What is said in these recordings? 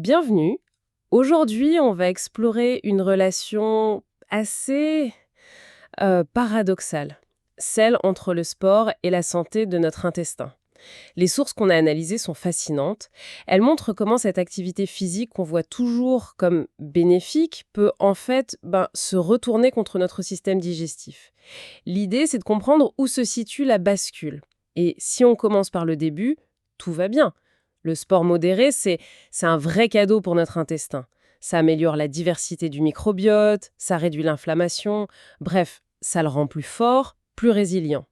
Bienvenue. Aujourd'hui, on va explorer une relation assez paradoxale, celle entre le sport et la santé de notre intestin. Les sources qu'on a analysées sont fascinantes. Elles montrent comment cette activité physique qu'on voit toujours comme bénéfique peut en fait se retourner contre notre système digestif. L'idée, c'est de comprendre où se situe la bascule. Et si on commence par le début, tout va bien. Le sport modéré, c'est un vrai cadeau pour notre intestin. Ça améliore la diversité du microbiote, ça réduit l'inflammation, bref, ça le rend plus fort, plus résilient.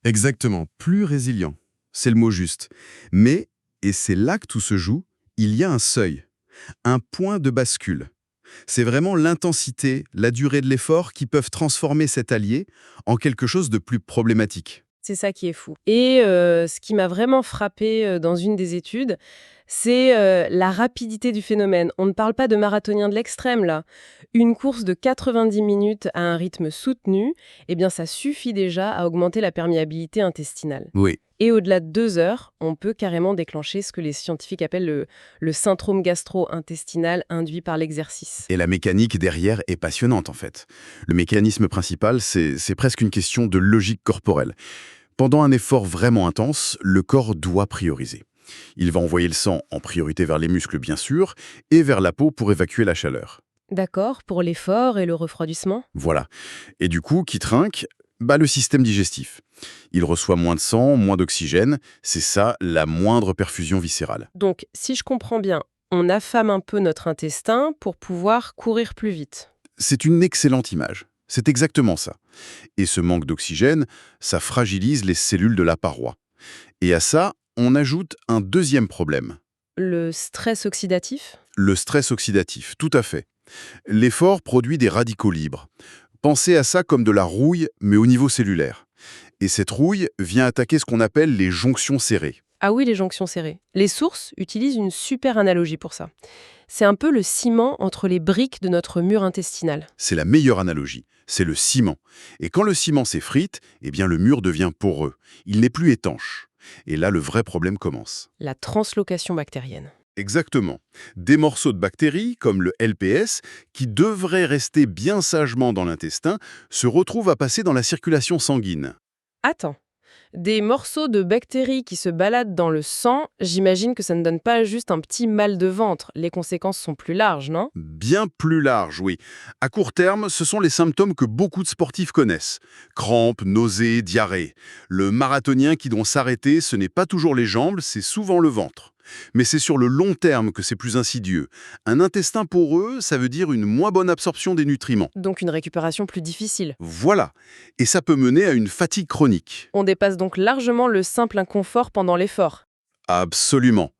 Exactement, plus résilient. C'est le mot juste. Mais, et c'est là que tout se joue, il y a un seuil, un point de bascule. C'est vraiment l'intensité, la durée de l'effort qui peuvent transformer cet allié en quelque chose de plus problématique. C'est ça qui est fou. Et ce qui m'a vraiment frappé dans une des études, c'est la rapidité du phénomène. On ne parle pas de marathonien de l'extrême là. Une course de 90 minutes à un rythme soutenu, eh bien ça suffit déjà à augmenter la perméabilité intestinale. Oui. Et au-delà de 2 heures, on peut carrément déclencher ce que les scientifiques appellent le syndrome gastro-intestinal induit par l'exercice. Et la mécanique derrière est passionnante en fait. Le mécanisme principal, c'est presque une question de logique corporelle. Pendant un effort vraiment intense, le corps doit prioriser. Il va envoyer le sang en priorité vers les muscles bien sûr, et vers la peau pour évacuer la chaleur. D'accord, pour l'effort et le refroidissement. Voilà. Et du coup, qui trinque le système digestif. Il reçoit moins de sang, moins d'oxygène. C'est ça, la moindre perfusion viscérale. Donc, si je comprends bien, on affame un peu notre intestin pour pouvoir courir plus vite. C'est une excellente image. C'est exactement ça. Et ce manque d'oxygène, ça fragilise les cellules de la paroi. Et à ça, on ajoute un deuxième problème. Le stress oxydatif. Le stress oxydatif, tout à fait. L'effort produit des radicaux libres. Pensez à ça comme de la rouille, mais au niveau cellulaire. Et cette rouille vient attaquer ce qu'on appelle les jonctions serrées. Ah oui, les jonctions serrées. Les sources utilisent une super analogie pour ça. C'est un peu le ciment entre les briques de notre mur intestinal. C'est la meilleure analogie, c'est le ciment. Et quand le ciment s'effrite, eh bien le mur devient poreux. Il n'est plus étanche. Et là, le vrai problème commence. La translocation bactérienne. Exactement. Des morceaux de bactéries, comme le LPS, qui devraient rester bien sagement dans l'intestin, se retrouvent à passer dans la circulation sanguine. Attends. Des morceaux de bactéries qui se baladent dans le sang, j'imagine que ça ne donne pas juste un petit mal de ventre. Les conséquences sont plus larges, non? Bien plus large, oui. À court terme, ce sont les symptômes que beaucoup de sportifs connaissent. Crampes, nausées, diarrhée. Le marathonien qui doit s'arrêter, ce n'est pas toujours les jambes, c'est souvent le ventre. Mais c'est sur le long terme que c'est plus insidieux. Un intestin poreux, ça veut dire une moins bonne absorption des nutriments. Donc une récupération plus difficile. Voilà. Et ça peut mener à une fatigue chronique. On dépasse donc largement le simple inconfort pendant l'effort. Absolument.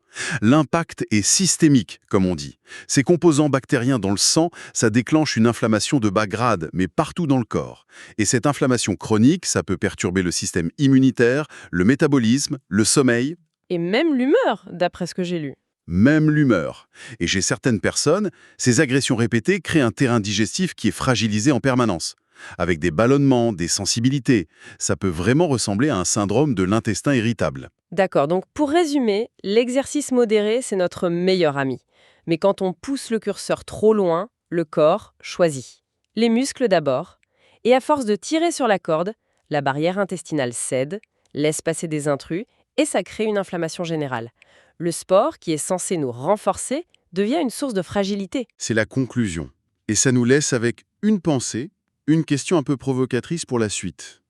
L'impact est systémique, comme on dit. Ces composants bactériens dans le sang, ça déclenche une inflammation de bas grade, mais partout dans le corps. Et cette inflammation chronique, ça peut perturber le système immunitaire, le métabolisme, le sommeil, Et même l'humeur, d'après ce que j'ai lu. même l'humeur. Et chez certaines personnes, ces agressions répétées créent un terrain digestif qui est fragilisé en permanence. Avec des ballonnements, des sensibilités. Ça peut vraiment ressembler à un syndrome de l'intestin irritable. D'accord, donc pour résumer, l'exercice modéré, c'est notre meilleur ami. Mais quand on pousse le curseur trop loin, le corps choisit. Les muscles d'abord. Et à force de tirer sur la corde, la barrière intestinale cède, laisse passer des intrus, et ça crée une inflammation générale. Le sport, qui est censé nous renforcer, devient une source de fragilité. C'est la conclusion. Et ça nous laisse avec une pensée, une question un peu provocatrice pour la suite.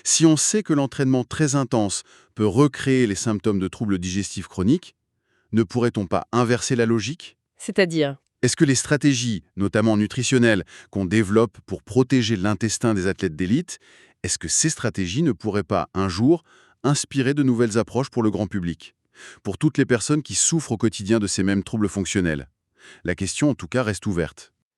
Si on sait que l'entraînement très intense peut recréer les symptômes de troubles digestifs chroniques, ne pourrait-on pas inverser la logique? C'est-à-dire, Est-ce que les stratégies, notamment nutritionnelles, qu'on développe pour protéger l'intestin des athlètes d'élite, est-ce que ces stratégies ne pourraient pas, un jour, inspirer de nouvelles approches pour le grand public? Pour toutes les personnes qui souffrent au quotidien de ces mêmes troubles fonctionnels? La question, en tout cas, reste ouverte.